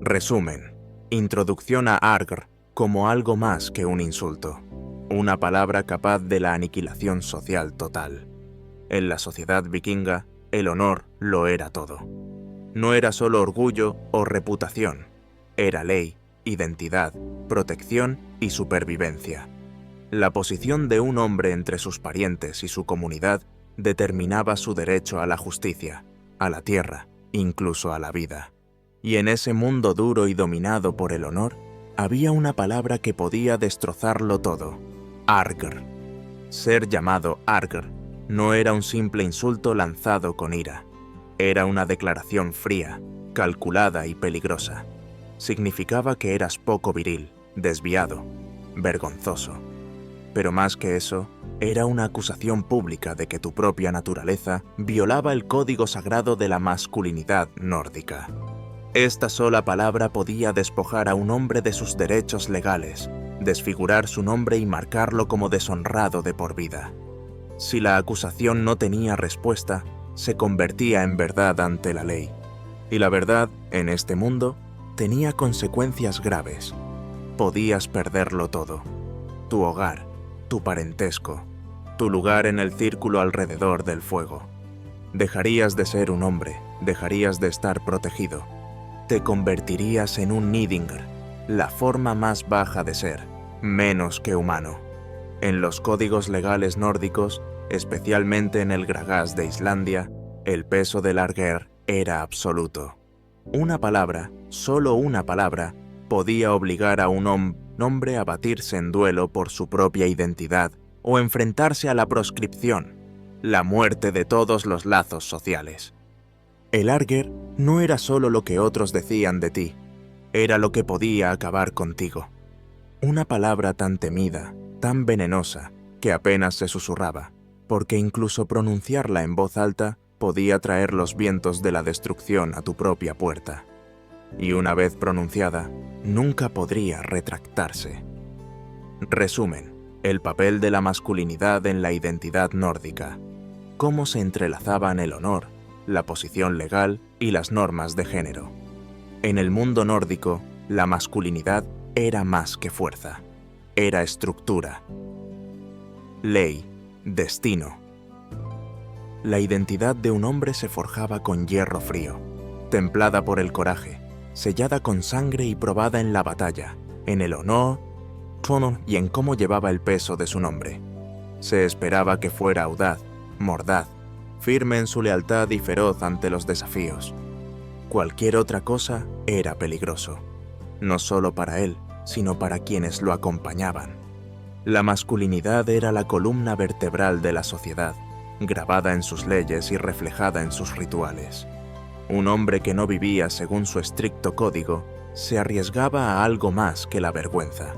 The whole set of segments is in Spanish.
Resumen. Introducción a Argr como algo más que un insulto. Una palabra capaz de la aniquilación social total. En la sociedad vikinga, el honor lo era todo. No era solo orgullo o reputación. Era ley, identidad, protección y supervivencia. La posición de un hombre entre sus parientes y su comunidad determinaba su derecho a la justicia, a la tierra, incluso a la vida. Y en ese mundo duro y dominado por el honor, había una palabra que podía destrozarlo todo: Argr. Ser llamado Argr no era un simple insulto lanzado con ira. Era una declaración fría, calculada y peligrosa. Significaba que eras poco viril, desviado, vergonzoso. Pero más que eso, era una acusación pública de que tu propia naturaleza violaba el código sagrado de la masculinidad nórdica. Esta sola palabra podía despojar a un hombre de sus derechos legales, desfigurar su nombre y marcarlo como deshonrado de por vida. Si la acusación no tenía respuesta, se convertía en verdad ante la ley. Y la verdad, en este mundo, tenía consecuencias graves. Podías perderlo todo: tu hogar, tu parentesco, tu lugar en el círculo alrededor del fuego. Dejarías de ser un hombre, dejarías de estar protegido. Te convertirías en un Nidingr, la forma más baja de ser, menos que humano. En los códigos legales nórdicos, especialmente en el Gragas de Islandia, el peso del Argr era absoluto. Una palabra, solo una palabra, podía obligar a un hombre a batirse en duelo por su propia identidad o enfrentarse a la proscripción, la muerte de todos los lazos sociales. El Argr no era solo lo que otros decían de ti, era lo que podía acabar contigo. Una palabra tan temida, tan venenosa, que apenas se susurraba, porque incluso pronunciarla en voz alta podía traer los vientos de la destrucción a tu propia puerta. Y una vez pronunciada, nunca podría retractarse. Resumen: el papel de la masculinidad en la identidad nórdica. Cómo se entrelazaban el honor, la posición legal y las normas de género. En el mundo nórdico, la masculinidad era más que fuerza. Era estructura, ley, destino. La identidad de un hombre se forjaba con hierro frío, templada por el coraje, sellada con sangre y probada en la batalla, en el honor, trono y en cómo llevaba el peso de su nombre. Se esperaba que fuera audaz, mordaz, firme en su lealtad y feroz ante los desafíos. Cualquier otra cosa era peligroso, no solo para él, sino para quienes lo acompañaban. La masculinidad era la columna vertebral de la sociedad, grabada en sus leyes y reflejada en sus rituales. Un hombre que no vivía según su estricto código se arriesgaba a algo más que la vergüenza.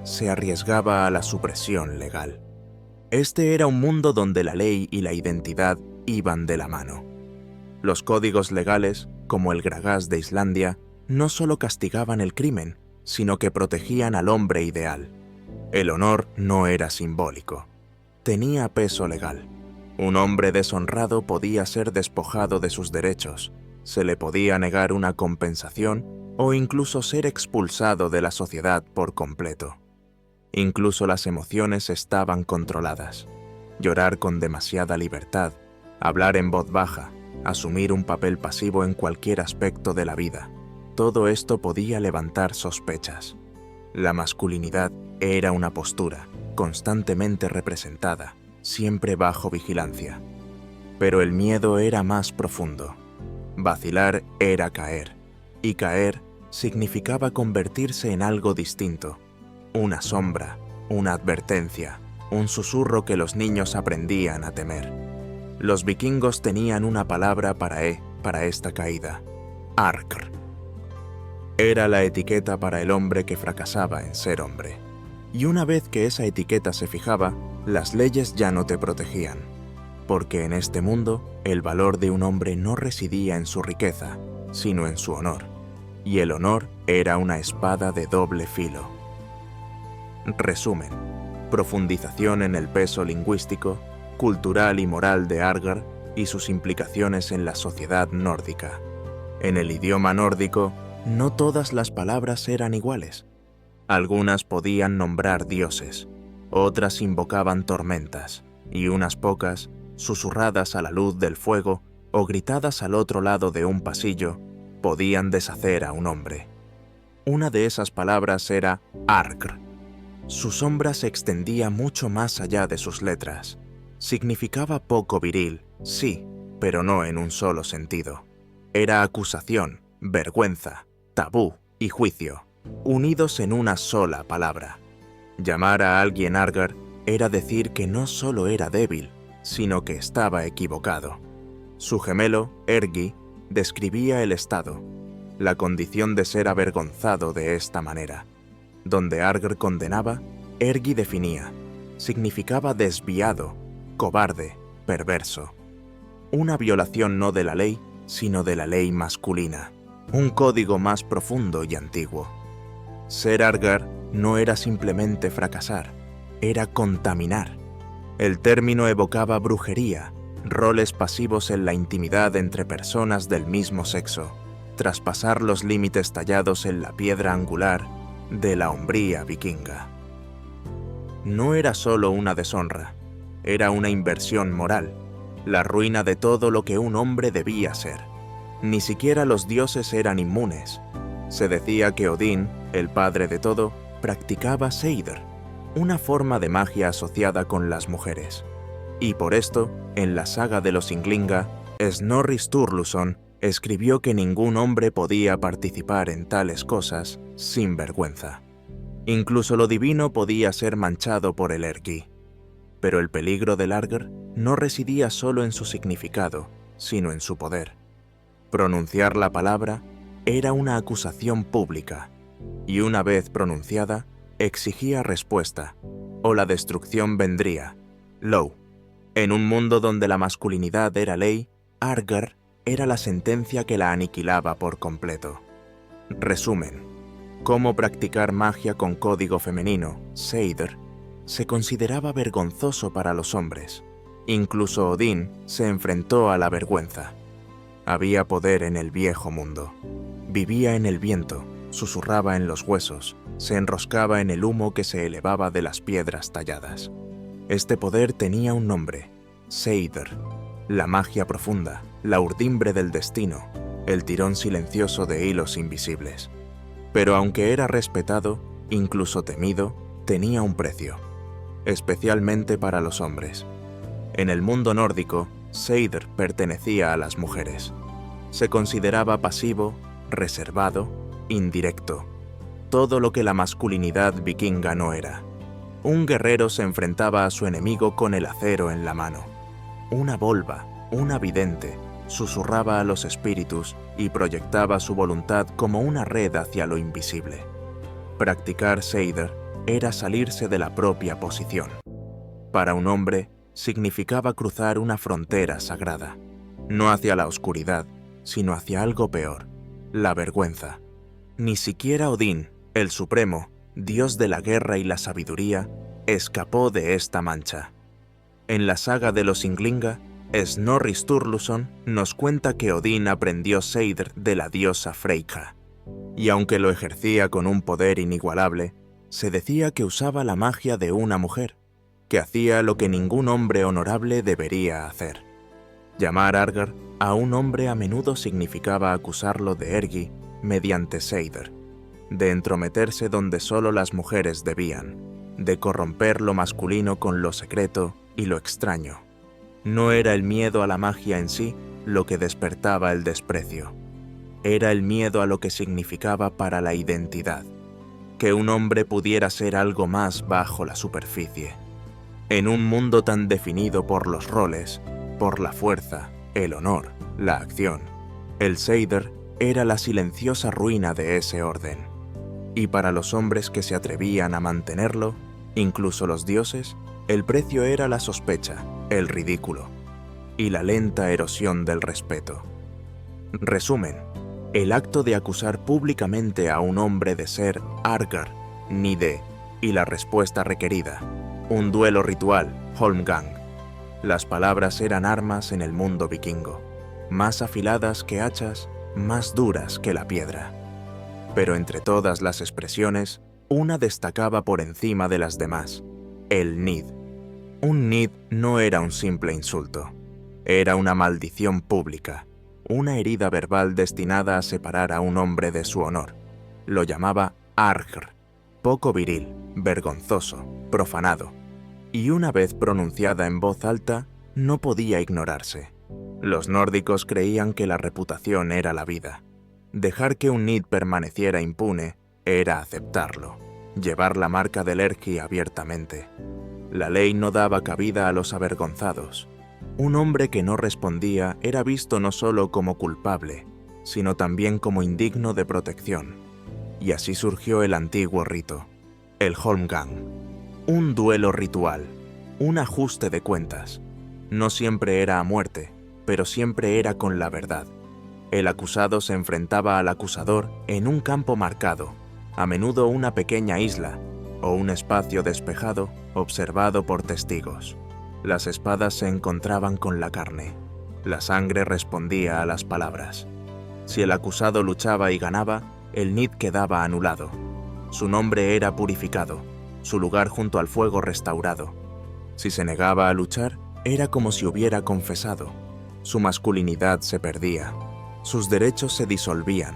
Se arriesgaba a la supresión legal. Este era un mundo donde la ley y la identidad iban de la mano. Los códigos legales, como el Gragas de Islandia, no solo castigaban el crimen, sino que protegían al hombre ideal. El honor no era simbólico. Tenía peso legal. Un hombre deshonrado podía ser despojado de sus derechos, se le podía negar una compensación o incluso ser expulsado de la sociedad por completo. Incluso las emociones estaban controladas. Llorar con demasiada libertad, hablar en voz baja, asumir un papel pasivo en cualquier aspecto de la vida. Todo esto podía levantar sospechas. La masculinidad era una postura, constantemente representada, siempre bajo vigilancia. Pero el miedo era más profundo. Vacilar era caer, y caer significaba convertirse en algo distinto. Una sombra, una advertencia, un susurro que los niños aprendían a temer. Los vikingos tenían una palabra para esta caída: Argr. Era la etiqueta para el hombre que fracasaba en ser hombre. Y una vez que esa etiqueta se fijaba, las leyes ya no te protegían. Porque en este mundo, el valor de un hombre no residía en su riqueza, sino en su honor. Y el honor era una espada de doble filo. Resumen: profundización en el peso lingüístico, cultural y moral de Argr y sus implicaciones en la sociedad nórdica. En el idioma nórdico, no todas las palabras eran iguales. Algunas podían nombrar dioses, otras invocaban tormentas, y unas pocas, susurradas a la luz del fuego o gritadas al otro lado de un pasillo, podían deshacer a un hombre. Una de esas palabras era Argr. Su sombra se extendía mucho más allá de sus letras. Significaba poco viril, sí, pero no en un solo sentido. Era acusación, vergüenza, tabú y juicio, unidos en una sola palabra. Llamar a alguien Argr era decir que no solo era débil, sino que estaba equivocado. Su gemelo, Ergi, describía el estado, la condición de ser avergonzado de esta manera. Donde Argr condenaba, Ergi definía. Significaba desviado, cobarde, perverso. Una violación no de la ley, sino de la ley masculina. Un código más profundo y antiguo. Ser Argr no era simplemente fracasar, era contaminar. El término evocaba brujería, roles pasivos en la intimidad entre personas del mismo sexo, traspasar los límites tallados en la piedra angular de la hombría vikinga. No era solo una deshonra, era una inversión moral, la ruina de todo lo que un hombre debía ser. Ni siquiera los dioses eran inmunes. Se decía que Odín, el padre de todo, practicaba Seidr, una forma de magia asociada con las mujeres. Y por esto, en la saga de los Ynglinga, Snorri Sturluson escribió que ningún hombre podía participar en tales cosas sin vergüenza. Incluso lo divino podía ser manchado por el Ergi. Pero el peligro del Argr no residía solo en su significado, sino en su poder. Pronunciar la palabra era una acusación pública, y una vez pronunciada, exigía respuesta, o la destrucción vendría. Lo. En un mundo donde la masculinidad era ley, Argr era la sentencia que la aniquilaba por completo. Resumen: cómo practicar magia con código femenino, Seidr, se consideraba vergonzoso para los hombres. Incluso Odín se enfrentó a la vergüenza. Había poder en el viejo mundo. Vivía en el viento, susurraba en los huesos, se enroscaba en el humo que se elevaba de las piedras talladas. Este poder tenía un nombre: Seidr, la magia profunda, la urdimbre del destino, el tirón silencioso de hilos invisibles. Pero aunque era respetado, incluso temido, tenía un precio, especialmente para los hombres. En el mundo nórdico, Seidr pertenecía a las mujeres. Se consideraba pasivo, reservado, indirecto, todo lo que la masculinidad vikinga no era. Un guerrero se enfrentaba a su enemigo con el acero en la mano. Una volva, una vidente, susurraba a los espíritus y proyectaba su voluntad como una red hacia lo invisible. Practicar Seidr era salirse de la propia posición. Para un hombre, significaba cruzar una frontera sagrada, no hacia la oscuridad, sino hacia algo peor, la vergüenza. Ni siquiera Odín, el Supremo, dios de la guerra y la sabiduría, escapó de esta mancha. En la saga de los Ynglinga, Snorri Sturluson nos cuenta que Odín aprendió Seidr de la diosa Freyja, y aunque lo ejercía con un poder inigualable, se decía que usaba la magia de una mujer, que hacía lo que ningún hombre honorable debería hacer. Llamar Argr a un hombre a menudo significaba acusarlo de Ergi mediante Seidr, de entrometerse donde solo las mujeres debían, de corromper lo masculino con lo secreto y lo extraño. No era el miedo a la magia en sí lo que despertaba el desprecio. Era el miedo a lo que significaba para la identidad, que un hombre pudiera ser algo más bajo la superficie. En un mundo tan definido por los roles, por la fuerza, el honor, la acción, el Seidr era la silenciosa ruina de ese orden. Y para los hombres que se atrevían a mantenerlo, incluso los dioses, el precio era la sospecha, el ridículo y la lenta erosión del respeto. Resumen: el acto de acusar públicamente a un hombre de ser Argr, Nide, y la respuesta requerida, un duelo ritual, Holmgang. Las palabras eran armas en el mundo vikingo, más afiladas que hachas, más duras que la piedra. Pero entre todas las expresiones, una destacaba por encima de las demás: el Nid. Un Nid no era un simple insulto. Era una maldición pública, una herida verbal destinada a separar a un hombre de su honor. Lo llamaba Argr, poco viril, vergonzoso, profanado. Y una vez pronunciada en voz alta, no podía ignorarse. Los nórdicos creían que la reputación era la vida. Dejar que un Nid permaneciera impune era aceptarlo, llevar la marca del Ergi abiertamente. La ley no daba cabida a los avergonzados. Un hombre que no respondía era visto no solo como culpable, sino también como indigno de protección. Y así surgió el antiguo rito, el Holmgang, un duelo ritual, un ajuste de cuentas. No siempre era a muerte, pero siempre era con la verdad. El acusado se enfrentaba al acusador en un campo marcado, a menudo una pequeña isla o un espacio despejado observado por testigos. Las espadas se encontraban con la carne. La sangre respondía a las palabras. Si el acusado luchaba y ganaba, el Nid quedaba anulado. Su nombre era purificado, su lugar junto al fuego restaurado. Si se negaba a luchar, era como si hubiera confesado. Su masculinidad se perdía. Sus derechos se disolvían.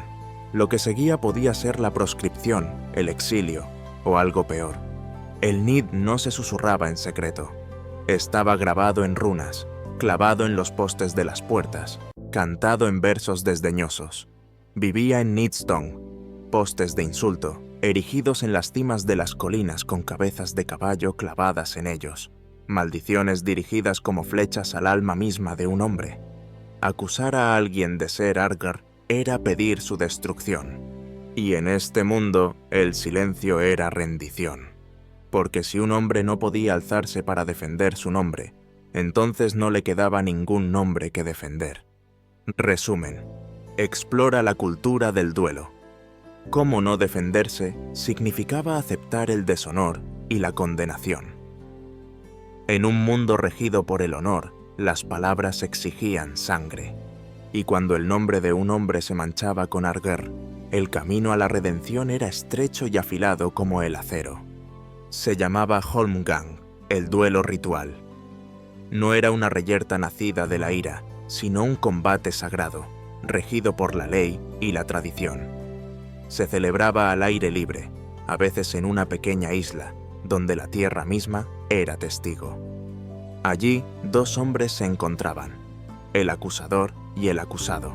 Lo que seguía podía ser la proscripción, el exilio o algo peor. El Nid no se susurraba en secreto. Estaba grabado en runas, clavado en los postes de las puertas, cantado en versos desdeñosos. Vivía en Nidstone, postes de insulto, erigidos en las cimas de las colinas con cabezas de caballo clavadas en ellos. Maldiciones dirigidas como flechas al alma misma de un hombre. Acusar a alguien de ser Argr era pedir su destrucción. Y en este mundo, el silencio era rendición. Porque si un hombre no podía alzarse para defender su nombre, entonces no le quedaba ningún nombre que defender. Resumen: explora la cultura del duelo. Cómo no defenderse significaba aceptar el deshonor y la condenación. En un mundo regido por el honor, las palabras exigían sangre. Y cuando el nombre de un hombre se manchaba con Argr, el camino a la redención era estrecho y afilado como el acero. Se llamaba Holmgang, el duelo ritual. No era una reyerta nacida de la ira, sino un combate sagrado, regido por la ley y la tradición. Se celebraba al aire libre, a veces en una pequeña isla, donde la tierra misma era testigo. Allí, dos hombres se encontraban, el acusador y el acusado.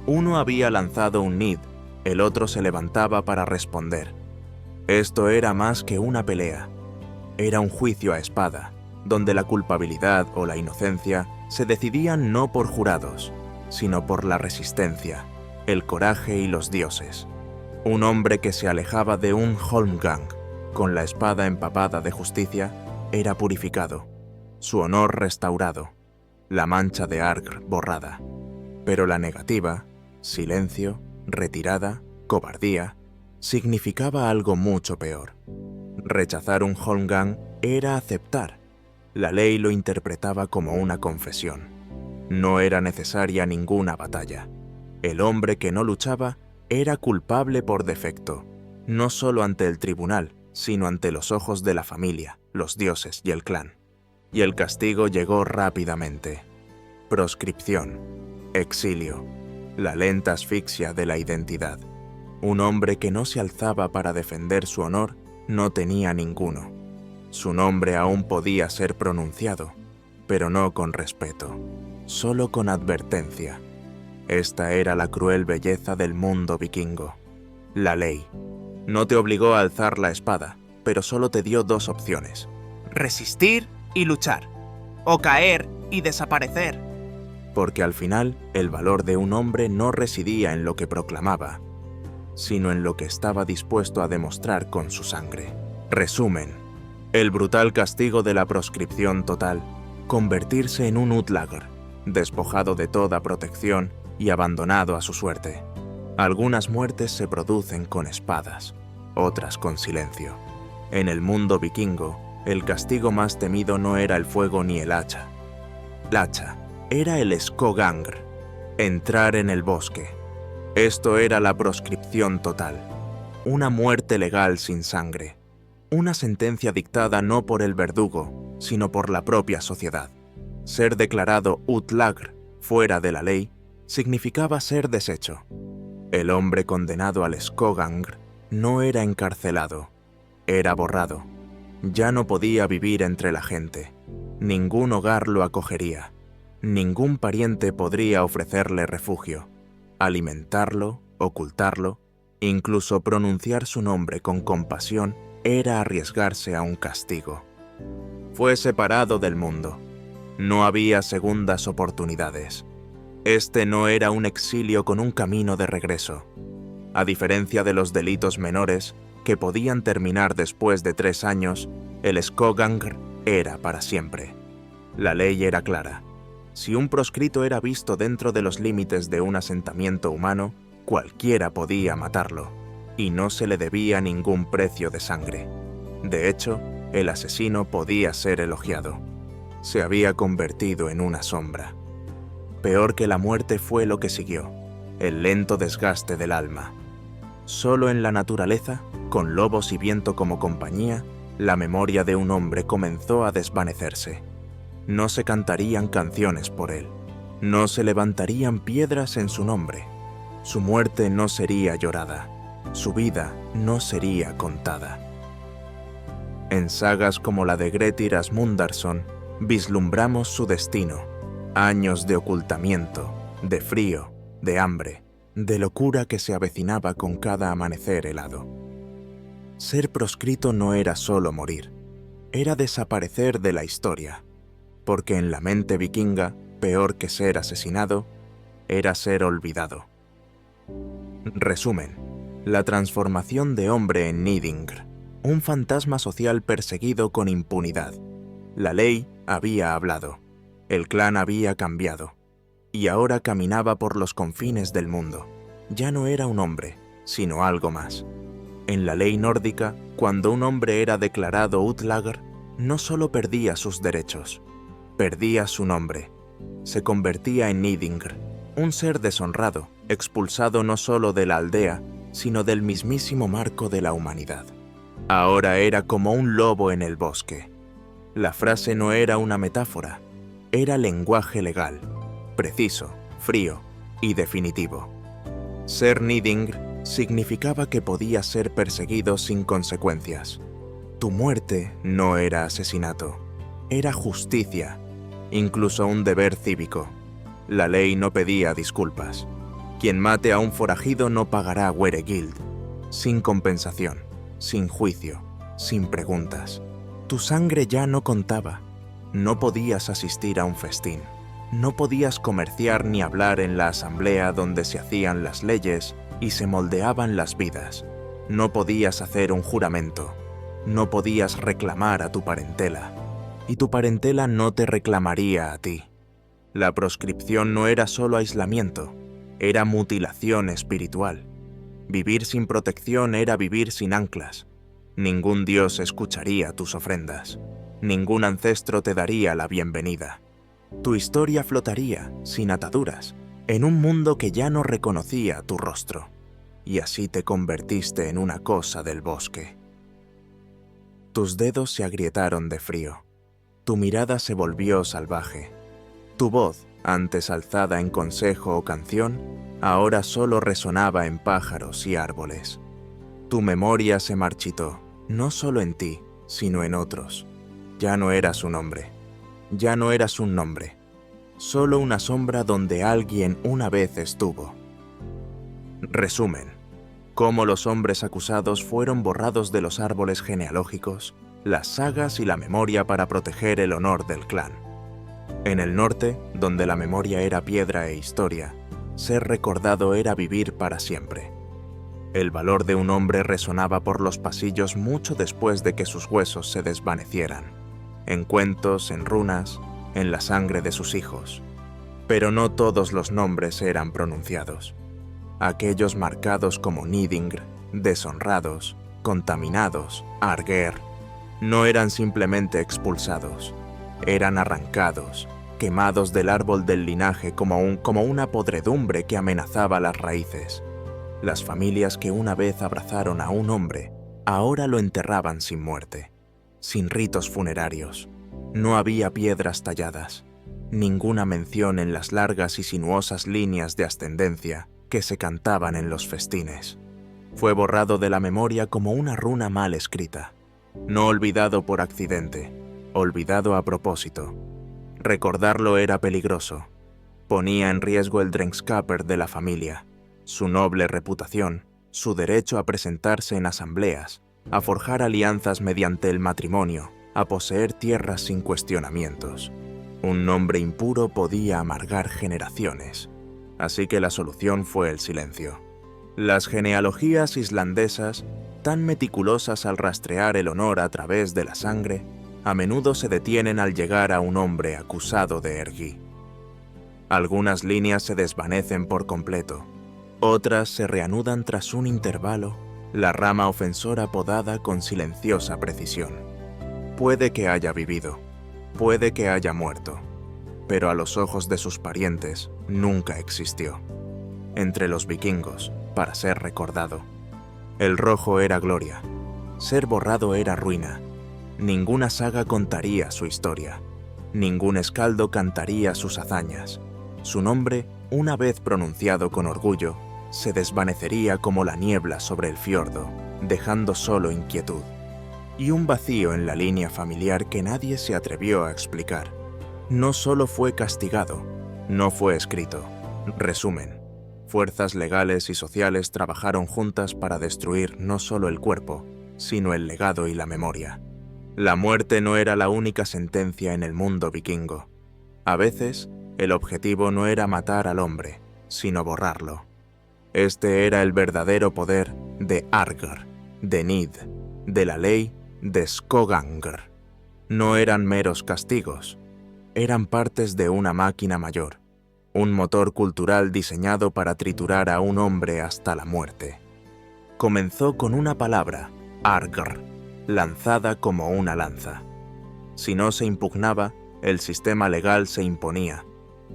Uno había lanzado un Nid, el otro se levantaba para responder. Esto era más que una pelea. Era un juicio a espada, donde la culpabilidad o la inocencia se decidían no por jurados, sino por la resistencia, el coraje y los dioses. Un hombre que se alejaba de un Holmgang, con la espada empapada de justicia, era purificado, su honor restaurado, la mancha de Argr borrada. Pero la negativa, silencio, retirada, cobardía, significaba algo mucho peor. Rechazar un Holmgang era aceptar. La ley lo interpretaba como una confesión. No era necesaria ninguna batalla. El hombre que no luchaba era culpable por defecto, no solo ante el tribunal, sino ante los ojos de la familia, los dioses y el clan. Y el castigo llegó rápidamente. Proscripción, exilio, la lenta asfixia de la identidad. Un hombre que no se alzaba para defender su honor no tenía ninguno. Su nombre aún podía ser pronunciado, pero no con respeto, solo con advertencia. Esta era la cruel belleza del mundo vikingo. La ley. No te obligó a alzar la espada, pero solo te dio dos opciones: resistir y luchar, o caer y desaparecer. Porque al final, el valor de un hombre no residía en lo que proclamaba, sino en lo que estaba dispuesto a demostrar con su sangre. Resumen: el brutal castigo de la proscripción total, convertirse en un Utlagr, despojado de toda protección y abandonado a su suerte. Algunas muertes se producen con espadas, otras con silencio. En el mundo vikingo, el castigo más temido no era el fuego ni el hacha. El hacha era el skogangr, entrar en el bosque. Esto era la proscripción total, una muerte legal sin sangre, una sentencia dictada no por el verdugo, sino por la propia sociedad. Ser declarado utlagr, fuera de la ley, significaba ser deshecho. El hombre condenado al skogangr no era encarcelado, era borrado. Ya no podía vivir entre la gente. Ningún hogar lo acogería. Ningún pariente podría ofrecerle refugio, alimentarlo, ocultarlo, incluso pronunciar su nombre con compasión era arriesgarse a un castigo. Fue separado del mundo. No había segundas oportunidades. Este no era un exilio con un camino de regreso. A diferencia de los delitos menores, que podían terminar después de 3 años, el skogangr era para siempre. La ley era clara. Si un proscrito era visto dentro de los límites de un asentamiento humano, cualquiera podía matarlo, y no se le debía ningún precio de sangre. De hecho, el asesino podía ser elogiado. Se había convertido en una sombra. Peor que la muerte fue lo que siguió, el lento desgaste del alma. Solo en la naturaleza, con lobos y viento como compañía, la memoria de un hombre comenzó a desvanecerse. No se cantarían canciones por él. No se levantarían piedras en su nombre. Su muerte no sería llorada. Su vida no sería contada. En sagas como la de Grettir Asmundarson, vislumbramos su destino. Años de ocultamiento, de frío, de hambre, de locura que se avecinaba con cada amanecer helado. Ser proscrito no era solo morir, era desaparecer de la historia, porque en la mente vikinga, peor que ser asesinado, era ser olvidado. Resumen: la transformación de hombre en Nidingr, un fantasma social perseguido con impunidad. La ley había hablado, el clan había cambiado, y ahora caminaba por los confines del mundo. Ya no era un hombre, sino algo más. En la ley nórdica, cuando un hombre era declarado utlagr, no solo perdía sus derechos, perdía su nombre. Se convertía en Nidingr, un ser deshonrado, expulsado no solo de la aldea, sino del mismísimo marco de la humanidad. Ahora era como un lobo en el bosque. La frase no era una metáfora, era lenguaje legal, preciso, frío y definitivo. Ser Nidingr significaba que podía ser perseguido sin consecuencias. Tu muerte no era asesinato, era justicia, incluso un deber cívico. La ley no pedía disculpas. Quien mate a un forajido no pagará weregild, sin compensación, sin juicio, sin preguntas. Tu sangre ya no contaba. No podías asistir a un festín. No podías comerciar ni hablar en la asamblea donde se hacían las leyes y se moldeaban las vidas. No podías hacer un juramento. No podías reclamar a tu parentela. Y tu parentela no te reclamaría a ti. La proscripción no era solo aislamiento, era mutilación espiritual. Vivir sin protección era vivir sin anclas. Ningún dios escucharía tus ofrendas. Ningún ancestro te daría la bienvenida. Tu historia flotaría, sin ataduras, en un mundo que ya no reconocía tu rostro. Y así te convertiste en una cosa del bosque. Tus dedos se agrietaron de frío. Tu mirada se volvió salvaje. Tu voz, antes alzada en consejo o canción, ahora solo resonaba en pájaros y árboles. Tu memoria se marchitó, no solo en ti, sino en otros. Ya no eras un hombre. Ya no eras un nombre. Solo una sombra donde alguien una vez estuvo. Resumen: cómo los hombres acusados fueron borrados de los árboles genealógicos, las sagas y la memoria para proteger el honor del clan. En el norte, donde la memoria era piedra e historia, ser recordado era vivir para siempre. El valor de un hombre resonaba por los pasillos mucho después de que sus huesos se desvanecieran, en cuentos, en runas, en la sangre de sus hijos. Pero no todos los nombres eran pronunciados. Aquellos marcados como Nidingr, deshonrados, contaminados, Arger, no eran simplemente expulsados, eran arrancados, quemados del árbol del linaje como una podredumbre que amenazaba las raíces. Las familias que una vez abrazaron a un hombre, ahora lo enterraban sin muerte, sin ritos funerarios. No había piedras talladas, ninguna mención en las largas y sinuosas líneas de ascendencia que se cantaban en los festines. Fue borrado de la memoria como una runa mal escrita, no olvidado por accidente, olvidado a propósito. Recordarlo era peligroso. Ponía en riesgo el Drengskaper de la familia, su noble reputación, su derecho a presentarse en asambleas, a forjar alianzas mediante el matrimonio, a poseer tierras sin cuestionamientos. Un nombre impuro podía amargar generaciones, así que la solución fue el silencio. Las genealogías islandesas, tan meticulosas al rastrear el honor a través de la sangre, a menudo se detienen al llegar a un hombre acusado de ergi. Algunas líneas se desvanecen por completo, otras se reanudan tras un intervalo, la rama ofensora podada con silenciosa precisión. Puede que haya vivido, puede que haya muerto, pero a los ojos de sus parientes nunca existió. Entre los vikingos, para ser recordado, el rojo era gloria, ser borrado era ruina. Ninguna saga contaría su historia, ningún escaldo cantaría sus hazañas. Su nombre, una vez pronunciado con orgullo, se desvanecería como la niebla sobre el fiordo, dejando solo inquietud y un vacío en la línea familiar que nadie se atrevió a explicar. No solo fue castigado, no fue escrito. Resumen: fuerzas legales y sociales trabajaron juntas para destruir no solo el cuerpo, sino el legado y la memoria. La muerte no era la única sentencia en el mundo vikingo. A veces, el objetivo no era matar al hombre, sino borrarlo. Este era el verdadero poder de Argr, de Nid, de la ley de Skogangr. No eran meros castigos, eran partes de una máquina mayor, un motor cultural diseñado para triturar a un hombre hasta la muerte. Comenzó con una palabra, Argr, lanzada como una lanza. Si no se impugnaba, el sistema legal se imponía.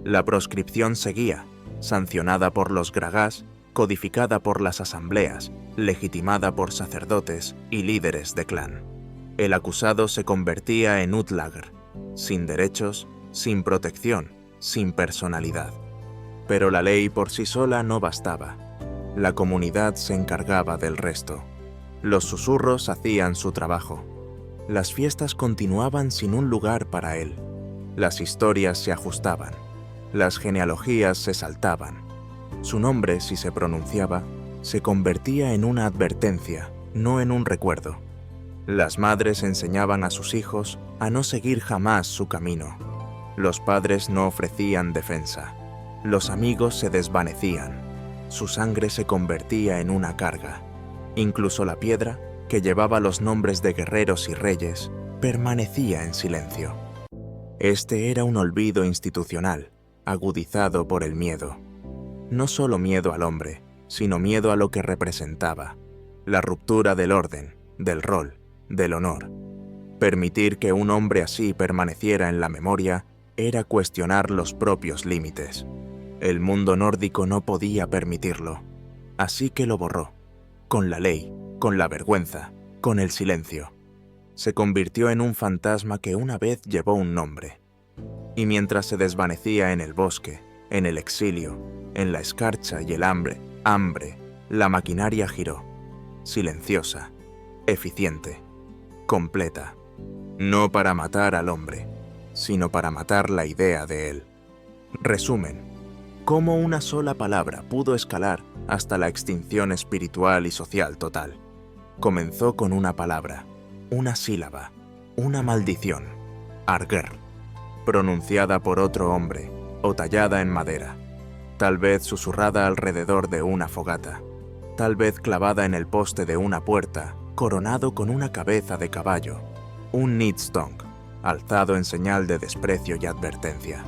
La proscripción seguía, sancionada por los Gragas, codificada por las asambleas, legitimada por sacerdotes y líderes de clan. El acusado se convertía en Utlagr, sin derechos, sin protección, sin personalidad. Pero la ley por sí sola no bastaba. La comunidad se encargaba del resto. Los susurros hacían su trabajo. Las fiestas continuaban sin un lugar para él. Las historias se ajustaban. Las genealogías se saltaban. Su nombre, si se pronunciaba, se convertía en una advertencia, no en un recuerdo. Las madres enseñaban a sus hijos a no seguir jamás su camino. Los padres no ofrecían defensa. Los amigos se desvanecían. Su sangre se convertía en una carga. Incluso la piedra, que llevaba los nombres de guerreros y reyes, permanecía en silencio. Este era un olvido institucional, agudizado por el miedo. No solo miedo al hombre, sino miedo a lo que representaba, la ruptura del orden, del rol, del honor. Permitir que un hombre así permaneciera en la memoria era cuestionar los propios límites. El mundo nórdico no podía permitirlo, así que lo borró, con la ley, con la vergüenza, con el silencio. Se convirtió en un fantasma que una vez llevó un nombre. Y mientras se desvanecía en el bosque, en el exilio, en la escarcha y el hambre, la maquinaria giró, silenciosa, eficiente, completa, no para matar al hombre, sino para matar la idea de él. Resumen: cómo una sola palabra pudo escalar hasta la extinción espiritual y social total. Comenzó con una palabra, una sílaba, una maldición, Argr, pronunciada por otro hombre o tallada en madera, tal vez susurrada alrededor de una fogata, tal vez clavada en el poste de una puerta, coronado con una cabeza de caballo, un Nidstong, alzado en señal de desprecio y advertencia.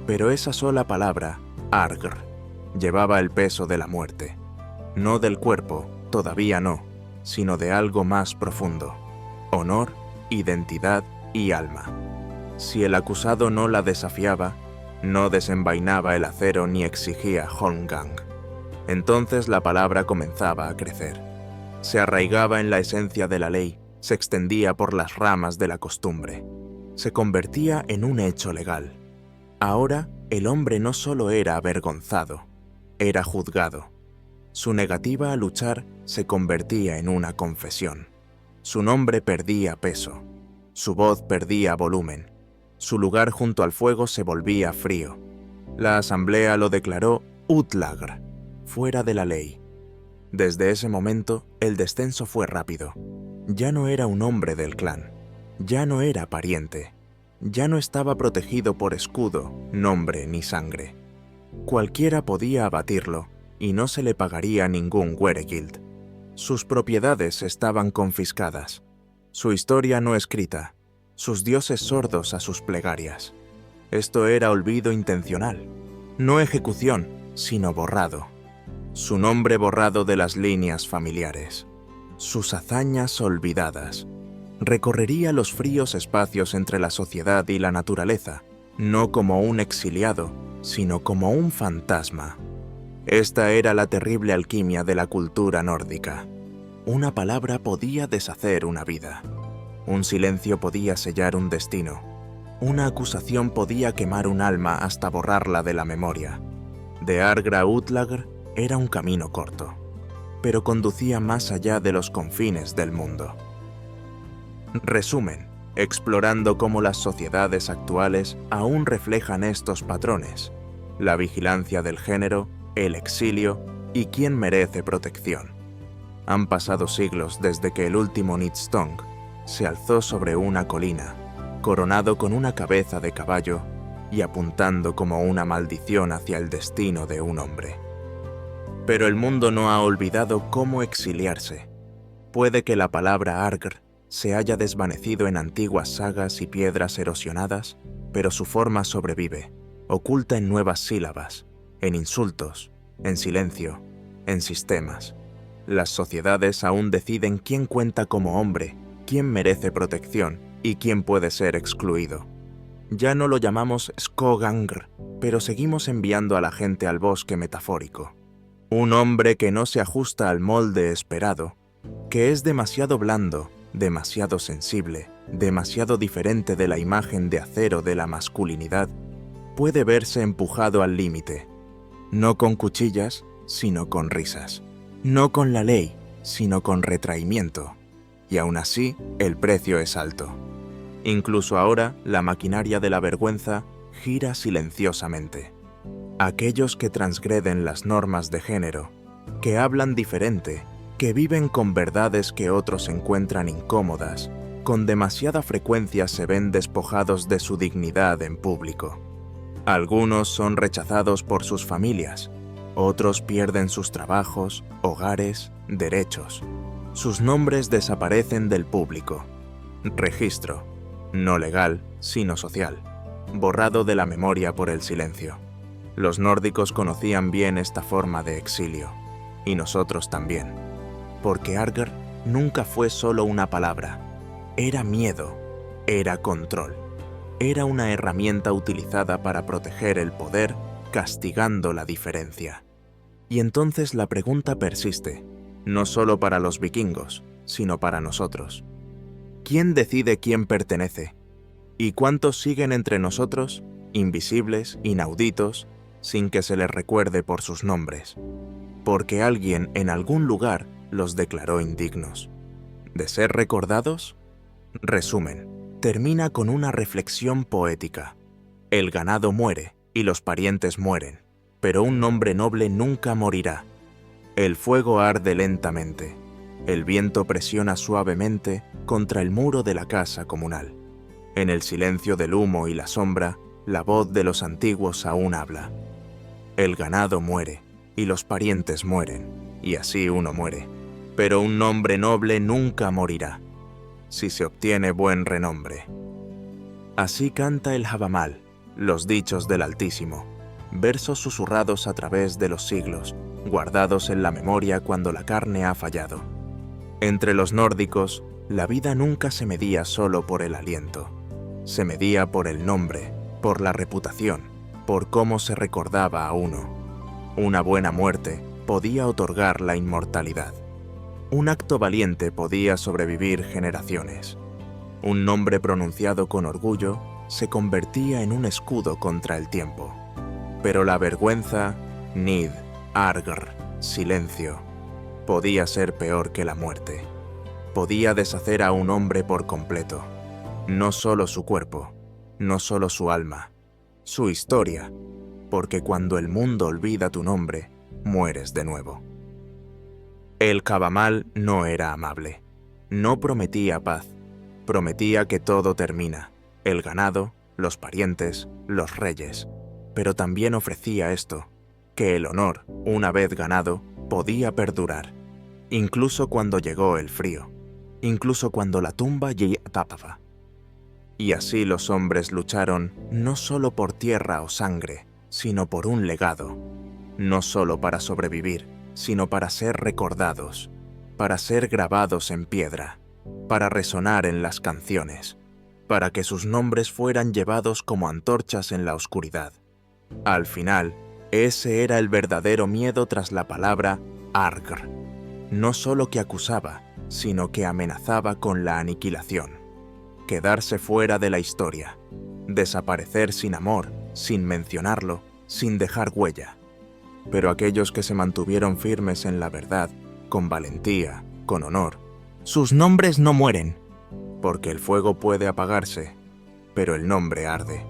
Pero esa sola palabra, Argr, llevaba el peso de la muerte, no del cuerpo, todavía no, sino de algo más profundo, honor, identidad y alma. Si el acusado no la desafiaba, no desenvainaba el acero ni exigía Holmgang. Entonces la palabra comenzaba a crecer. Se arraigaba en la esencia de la ley, se extendía por las ramas de la costumbre. Se convertía en un hecho legal. Ahora, el hombre no solo era avergonzado, era juzgado. Su negativa a luchar se convertía en una confesión. Su nombre perdía peso. Su voz perdía volumen. Su lugar junto al fuego se volvía frío. La asamblea lo declaró Utlagr, fuera de la ley. Desde ese momento, el descenso fue rápido. Ya no era un hombre del clan. Ya no era pariente. Ya no estaba protegido por escudo, nombre ni sangre. Cualquiera podía abatirlo, y no se le pagaría ningún weregild. Sus propiedades estaban confiscadas. Su historia no escrita. Sus dioses sordos a sus plegarias. Esto era olvido intencional. No ejecución, sino borrado. Su nombre borrado de las líneas familiares. Sus hazañas olvidadas. Recorrería los fríos espacios entre la sociedad y la naturaleza, no como un exiliado, sino como un fantasma. Esta era la terrible alquimia de la cultura nórdica. Una palabra podía deshacer una vida. Un silencio podía sellar un destino. Una acusación podía quemar un alma hasta borrarla de la memoria. De Argra a Utlagr era un camino corto, pero conducía más allá de los confines del mundo. Resumen, explorando cómo las sociedades actuales aún reflejan estos patrones: la vigilancia del género, el exilio y quién merece protección. Han pasado siglos desde que el último Nidstong se alzó sobre una colina, coronado con una cabeza de caballo y apuntando como una maldición hacia el destino de un hombre. Pero el mundo no ha olvidado cómo exiliarse. Puede que la palabra Argr se haya desvanecido en antiguas sagas y piedras erosionadas, pero su forma sobrevive, oculta en nuevas sílabas, en insultos, en silencio, en sistemas. Las sociedades aún deciden quién cuenta como hombre, quién merece protección y quién puede ser excluido. Ya no lo llamamos Skogangr, pero seguimos enviando a la gente al bosque metafórico. Un hombre que no se ajusta al molde esperado, que es demasiado blando, demasiado sensible, demasiado diferente de la imagen de acero de la masculinidad, puede verse empujado al límite, no con cuchillas, sino con risas, no con la ley, sino con retraimiento, y aún así el precio es alto. Incluso ahora la maquinaria de la vergüenza gira silenciosamente. Aquellos que transgreden las normas de género, que hablan diferente, que viven con verdades que otros encuentran incómodas, con demasiada frecuencia se ven despojados de su dignidad en público. Algunos son rechazados por sus familias, otros pierden sus trabajos, hogares, derechos. Sus nombres desaparecen del público. Registro, no legal, sino social, borrado de la memoria por el silencio. Los nórdicos conocían bien esta forma de exilio, y nosotros también, porque Argr nunca fue solo una palabra, era miedo, era control, era una herramienta utilizada para proteger el poder, castigando la diferencia. Y entonces la pregunta persiste, no solo para los vikingos, sino para nosotros. ¿Quién decide quién pertenece? ¿Y cuántos siguen entre nosotros, invisibles, inauditos, sin que se les recuerde por sus nombres? Porque alguien en algún lugar los declaró indignos. ¿De ser recordados? Resumen, termina con una reflexión poética. El ganado muere y los parientes mueren, pero un nombre noble nunca morirá. El fuego arde lentamente. El viento presiona suavemente contra el muro de la casa comunal. En el silencio del humo y la sombra, la voz de los antiguos aún habla. El ganado muere, y los parientes mueren, y así uno muere. Pero un nombre noble nunca morirá, si se obtiene buen renombre. Así canta el Javamal, los dichos del Altísimo, versos susurrados a través de los siglos, guardados en la memoria cuando la carne ha fallado. Entre los nórdicos, la vida nunca se medía solo por el aliento. Se medía por el nombre, por la reputación, por cómo se recordaba a uno. Una buena muerte podía otorgar la inmortalidad. Un acto valiente podía sobrevivir generaciones. Un nombre pronunciado con orgullo se convertía en un escudo contra el tiempo. Pero la vergüenza, Nid, Argr, silencio, podía ser peor que la muerte. Podía deshacer a un hombre por completo. No solo su cuerpo, no solo su alma, su historia, porque cuando el mundo olvida tu nombre, mueres de nuevo. El Cabamal no era amable. No prometía paz. Prometía que todo termina. El ganado, los parientes, los reyes. Pero también ofrecía esto, que el honor, una vez ganado, podía perdurar. Incluso cuando llegó el frío. Incluso cuando la tumba ya tapaba. Y así los hombres lucharon no solo por tierra o sangre, sino por un legado. No solo para sobrevivir, sino para ser recordados, para ser grabados en piedra, para resonar en las canciones, para que sus nombres fueran llevados como antorchas en la oscuridad. Al final, ese era el verdadero miedo tras la palabra Argr. No solo que acusaba, sino que amenazaba con la aniquilación. Quedarse fuera de la historia, desaparecer sin amor, sin mencionarlo, sin dejar huella. Pero aquellos que se mantuvieron firmes en la verdad, con valentía, con honor, sus nombres no mueren, porque el fuego puede apagarse, pero el nombre arde.